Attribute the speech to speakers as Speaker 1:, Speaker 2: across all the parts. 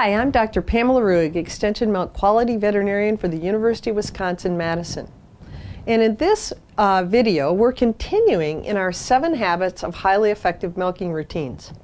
Speaker 1: Hi, I'm Dr. Pamela Ruig, Extension Milk Quality Veterinarian for the University of Wisconsin-Madison. And in this video, we're continuing in our 7 habits of highly effective milking routines.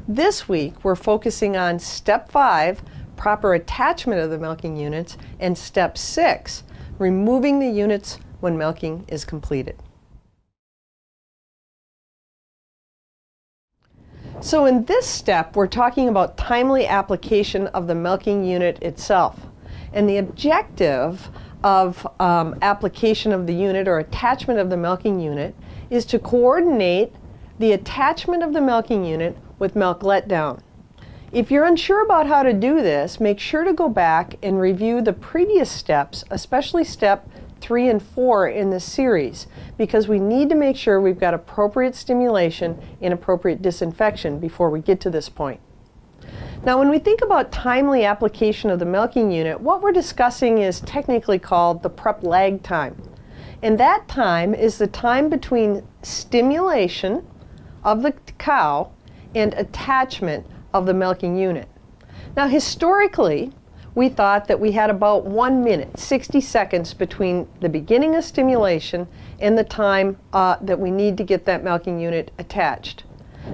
Speaker 1: This week, we're focusing on Step 5, proper attachment of the milking units, and Step 6, removing the units when milking is completed. So in this step, we're talking about timely application of the milking unit itself. And the objective of application of the unit or attachment of the milking unit is to coordinate the attachment of the milking unit with milk letdown. If you're unsure about how to do this, make sure to go back and review the previous steps, especially step 3 and 4 in this series, because we need to make sure we've got appropriate stimulation and appropriate disinfection before we get to this point. Now, when we think about timely application of the milking unit, what we're discussing is technically called the prep lag time. And that time is the time between stimulation of the cow and attachment of the milking unit. Now, historically, we thought that we had about 1 minute, 60 seconds between the beginning of stimulation and the time that we need to get that milking unit attached.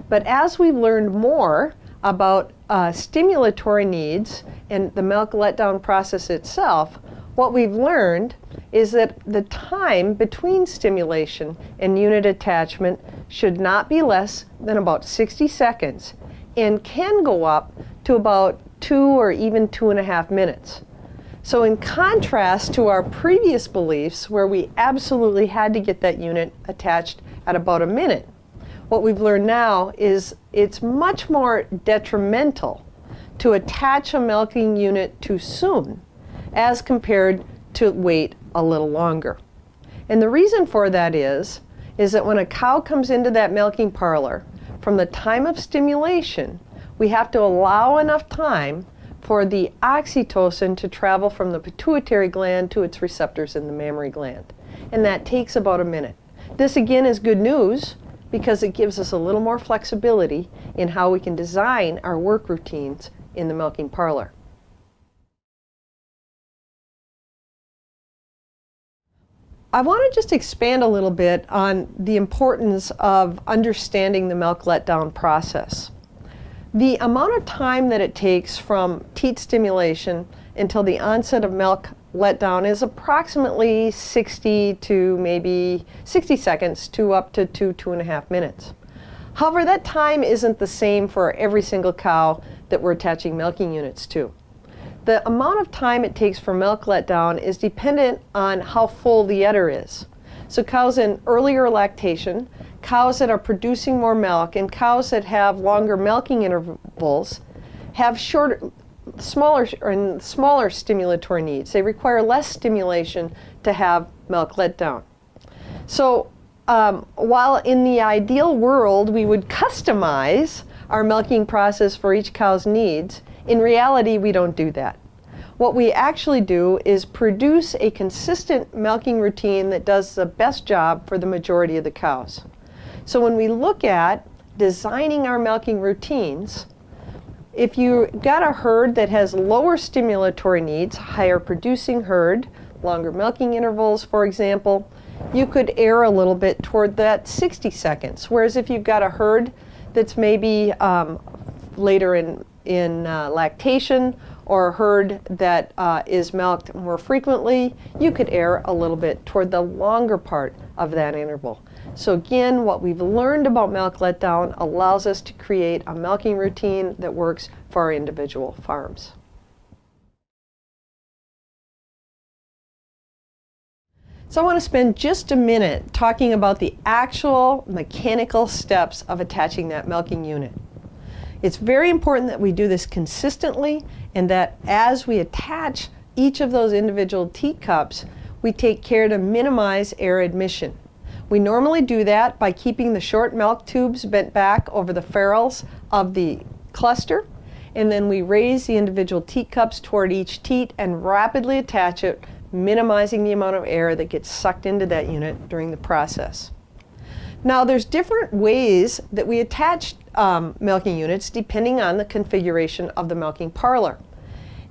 Speaker 1: But as we've learned more about stimulatory needs and the milk letdown process itself, what we've learned is that the time between stimulation and unit attachment should not be less than about 60 seconds and can go up to about 2 or even 2.5 minutes. So in contrast to our previous beliefs where we absolutely had to get that unit attached at about a minute, what we've learned now is it's much more detrimental to attach a milking unit too soon as compared to wait a little longer. And the reason for that is that when a cow comes into that milking parlor, from the time of stimulation, we have to allow enough time for the oxytocin to travel from the pituitary gland to its receptors in the mammary gland. And that takes about a minute. This again is good news because it gives us a little more flexibility in how we can design our work routines in the milking parlor. I want to just expand a little bit on the importance of understanding the milk letdown process. The amount of time that it takes from teat stimulation until the onset of milk letdown is approximately 60 to maybe 60 seconds to up to 2.5 minutes. However, that time isn't the same for every single cow that we're attaching milking units to. The amount of time it takes for milk letdown is dependent on how full the udder is. So cows in earlier lactation, cows that are producing more milk, and cows that have longer milking intervals have smaller stimulatory needs. They require less stimulation to have milk letdown. So while in the ideal world we would customize our milking process for each cow's needs, in reality we don't do that. What we actually do is produce a consistent milking routine that does the best job for the majority of the cows. So when we look at designing our milking routines, if you got a herd that has lower stimulatory needs, higher producing herd, longer milking intervals, for example, you could err a little bit toward that 60 seconds. Whereas if you've got a herd that's maybe later in lactation, or a herd that is milked more frequently, you could err a little bit toward the longer part of that interval. So again, what we've learned about milk letdown allows us to create a milking routine that works for our individual farms. So I want to spend just a minute talking about the actual mechanical steps of attaching that milking unit. It's very important that we do this consistently and that as we attach each of those individual teat cups, we take care to minimize air admission. We normally do that by keeping the short milk tubes bent back over the ferrules of the cluster, and then we raise the individual teat cups toward each teat and rapidly attach it, minimizing the amount of air that gets sucked into that unit during the process. Now, there's different ways that we attach milking units depending on the configuration of the milking parlor.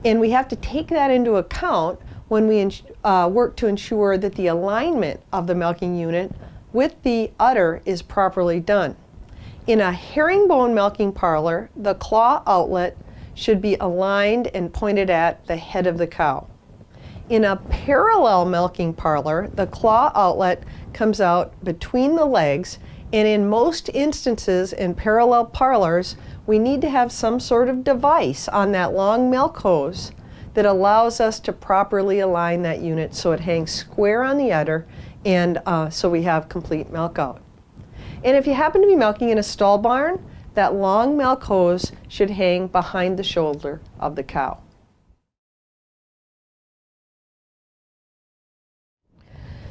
Speaker 1: And we have to take that into account when we work to ensure that the alignment of the milking unit with the udder is properly done. In a herringbone milking parlor, the claw outlet should be aligned and pointed at the head of the cow. In a parallel milking parlor, the claw outlet comes out between the legs, and in most instances in parallel parlors, we need to have some sort of device on that long milk hose that allows us to properly align that unit so it hangs square on the udder and so we have complete milk out. And if you happen to be milking in a stall barn, that long milk hose should hang behind the shoulder of the cow.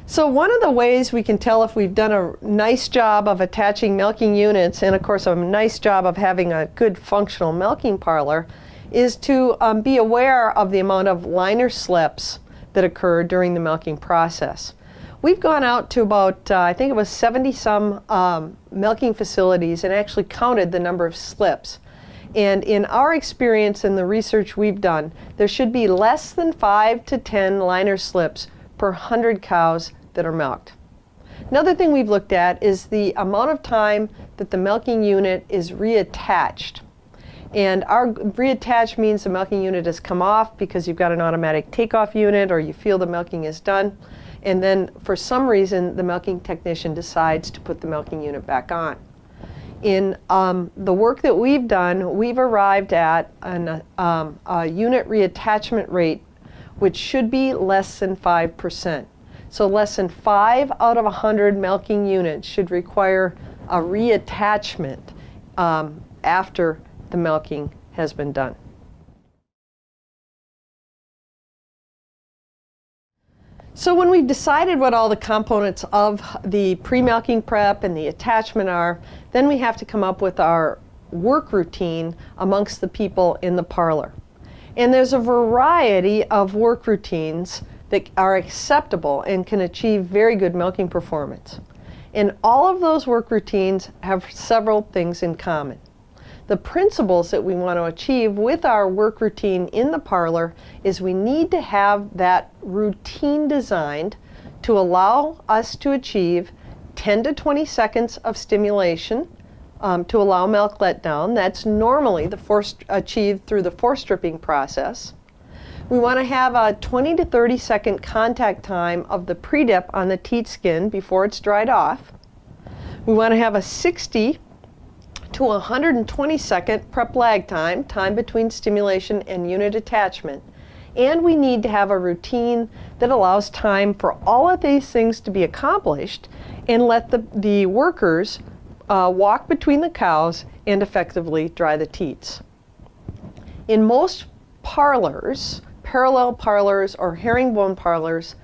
Speaker 1: So one of the ways we can tell if we've done a nice job of attaching milking units, and of course a nice job of having a good functional milking parlor, is to be aware of the amount of liner slips that occur during the milking process. We've gone out to about, I think it was 70-some milking facilities and actually counted the number of slips. And in our experience and the research we've done, there should be less than 5 to 10 liner slips per 100 cows that are milked. Another thing we've looked at is the amount of time that the milking unit is reattached. And our reattach means the milking unit has come off because you've got an automatic takeoff unit or you feel the milking is done. And then for some reason the milking technician decides to put the milking unit back on. In the work that we've done, we've arrived at a unit reattachment rate which should be less than 5%. So less than 5 out of 100 milking units should require a reattachment after the milking has been done. So when we've decided what all the components of the pre-milking prep and the attachment are, then we have to come up with our work routine amongst the people in the parlor. And there's a variety of work routines that are acceptable and can achieve very good milking performance. And all of those work routines have several things in common. The principles that we want to achieve with our work routine in the parlor is we need to have that routine designed to allow us to achieve 10 to 20 seconds of stimulation to allow milk letdown. That's normally achieved through the forestripping process. We want to have a 20 to 30 second contact time of the pre-dip on the teat skin before it's dried off. We want to have a 60 to 120 second prep lag time, time between stimulation and unit attachment. And we need to have a routine that allows time for all of these things to be accomplished and let the workers walk between the cows and effectively dry the teats. In most parlors, parallel parlors or herringbone parlors,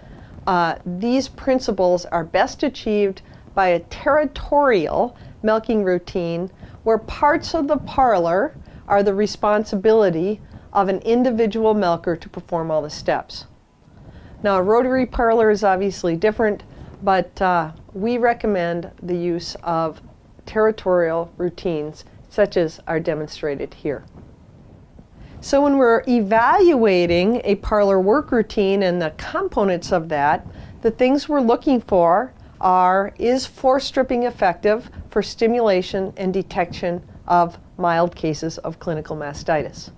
Speaker 1: these principles are best achieved by a territorial milking routine where parts of the parlor are the responsibility of an individual milker to perform all the steps. Now, a rotary parlor is obviously different, but we recommend the use of territorial routines such as are demonstrated here. So when we're evaluating a parlor work routine and the components of that, the things we're looking for are, is forestripping effective for stimulation and detection of mild cases of clinical mastitis?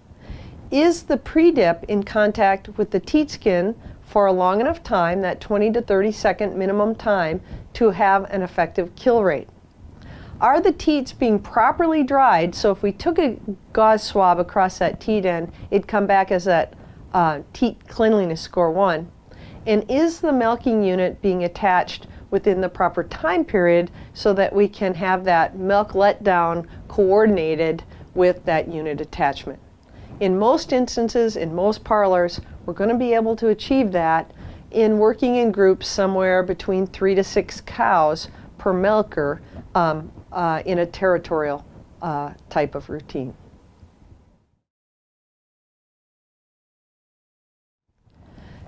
Speaker 1: Is the pre-dip in contact with the teat skin for a long enough time, that 20 to 30 second minimum time, to have an effective kill rate? Are the teats being properly dried, so if we took a gauze swab across that teat end, it'd come back as that teat cleanliness score 1? And is the milking unit being attached within the proper time period so that we can have that milk letdown coordinated with that unit attachment? In most instances, in most parlors, we're going to be able to achieve that in working in groups somewhere between 3 to 6 cows per milker in a territorial type of routine.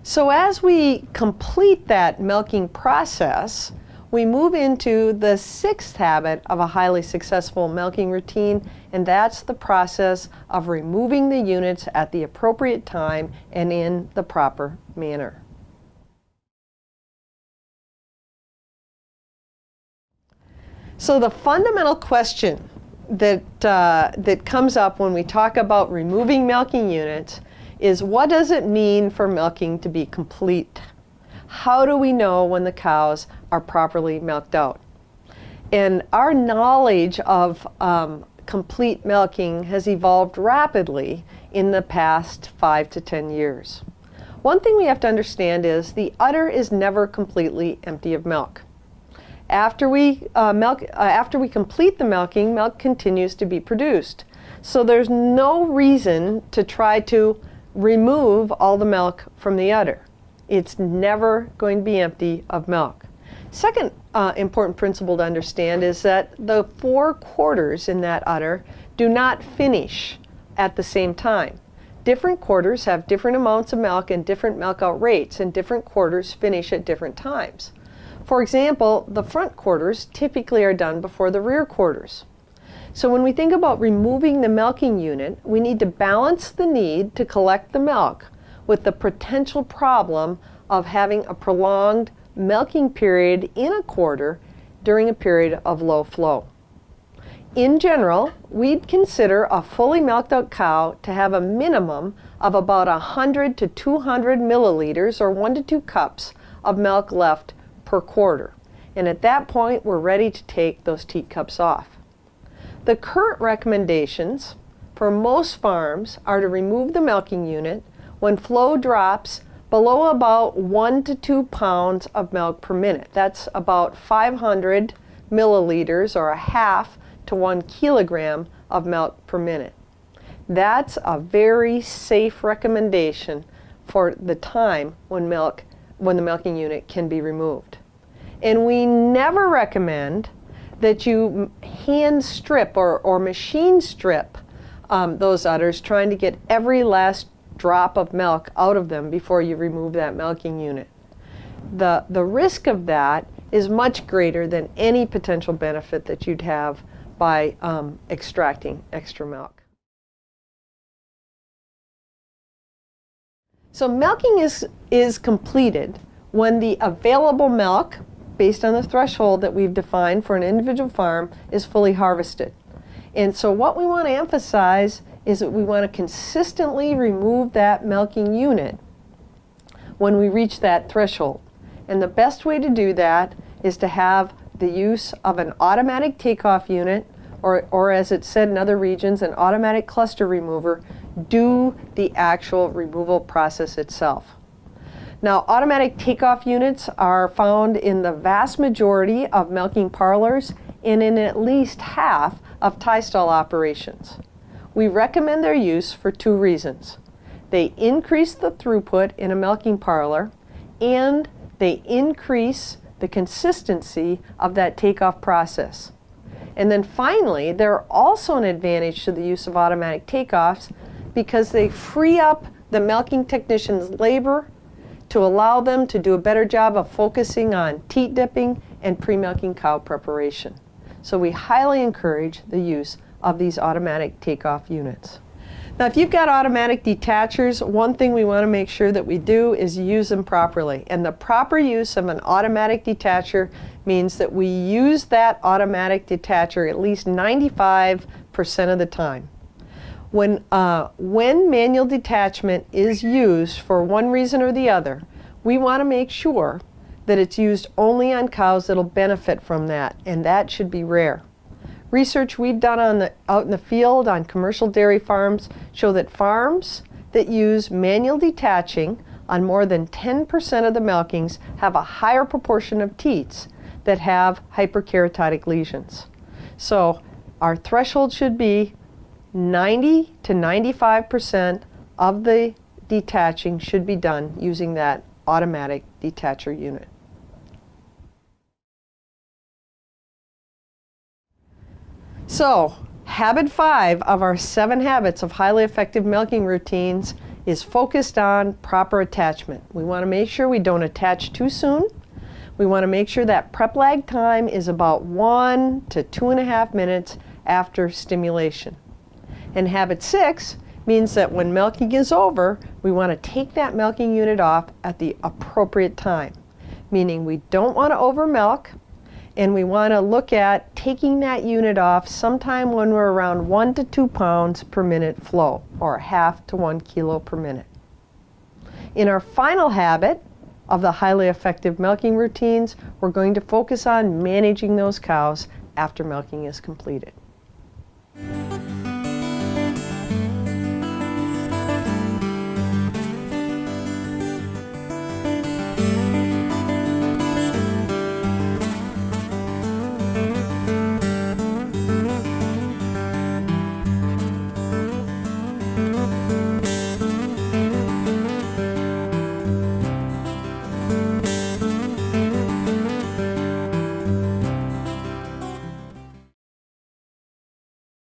Speaker 1: So as we complete that milking process, we move into the sixth habit of a highly successful milking routine, and that's the process of removing the units at the appropriate time and in the proper manner. So the fundamental question that comes up when we talk about removing milking units is, what does it mean for milking to be complete? How do we know when the cows are properly milked out? And our knowledge of complete milking has evolved rapidly in the past 5 to 10 years. One thing we have to understand is the udder is never completely empty of milk. After we complete the milking, milk continues to be produced. So there's no reason to try to remove all the milk from the udder. It's never going to be empty of milk. Second important principle to understand is that the 4 quarters in that udder do not finish at the same time. Different quarters have different amounts of milk and different milk out rates, and different quarters finish at different times. For example, the front quarters typically are done before the rear quarters. So when we think about removing the milking unit, we need to balance the need to collect the milk with the potential problem of having a prolonged milking period in a quarter during a period of low flow. In general, we'd consider a fully milked out cow to have a minimum of about 100 to 200 milliliters, or 1 to 2 cups of milk left per quarter. And at that point, we're ready to take those teacups off. The current recommendations for most farms are to remove the milking unit when flow drops below about 1 to 2 pounds of milk per minute. That's about 500 milliliters, or a half to 1 kilogram of milk per minute. That's a very safe recommendation for the time when the milking unit can be removed. And we never recommend that you hand strip or machine strip those udders, trying to get every last drop of milk out of them before you remove that milking unit. The risk of that is much greater than any potential benefit that you'd have by extracting extra milk. So milking is completed when the available milk, based on the threshold that we've defined for an individual farm, is fully harvested. And so what we want to emphasize is that we want to consistently remove that milking unit when we reach that threshold. And the best way to do that is to have the use of an automatic takeoff unit, or as it's said in other regions, an automatic cluster remover, do the actual removal process itself. Now, automatic takeoff units are found in the vast majority of milking parlors and in at least half of tie stall operations. We recommend their use for 2 reasons. They increase the throughput in a milking parlor, and they increase the consistency of that takeoff process. And then finally, they're also an advantage to the use of automatic takeoffs because they free up the milking technician's labor to allow them to do a better job of focusing on teat dipping and pre-milking cow preparation. So we highly encourage the use of these automatic takeoff units. Now, if you've got automatic detachers, one thing we want to make sure that we do is use them properly. And the proper use of an automatic detacher means that we use that automatic detacher at least 95% of the time. When manual detachment is used for one reason or the other, we want to make sure that it's used only on cows that'll benefit from that, and that should be rare. Research we've done out in the field on commercial dairy farms show that farms that use manual detaching on more than 10% of the milkings have a higher proportion of teats that have hyperkeratotic lesions. So our threshold should be 90 to 95% of the detaching should be done using that automatic detacher unit. So, habit 5 of our 7 habits of highly effective milking routines is focused on proper attachment. We want to make sure we don't attach too soon. We want to make sure that prep lag time is about 1 to 2.5 minutes after stimulation. And habit 6 means that when milking is over, we want to take that milking unit off at the appropriate time, meaning we don't want to over milk, and we want to look at taking that unit off sometime when we're around 1 to 2 pounds per minute flow, or 1/2 to 1 kilo per minute. In our final habit of the highly effective milking routines, we're going to focus on managing those cows after milking is completed.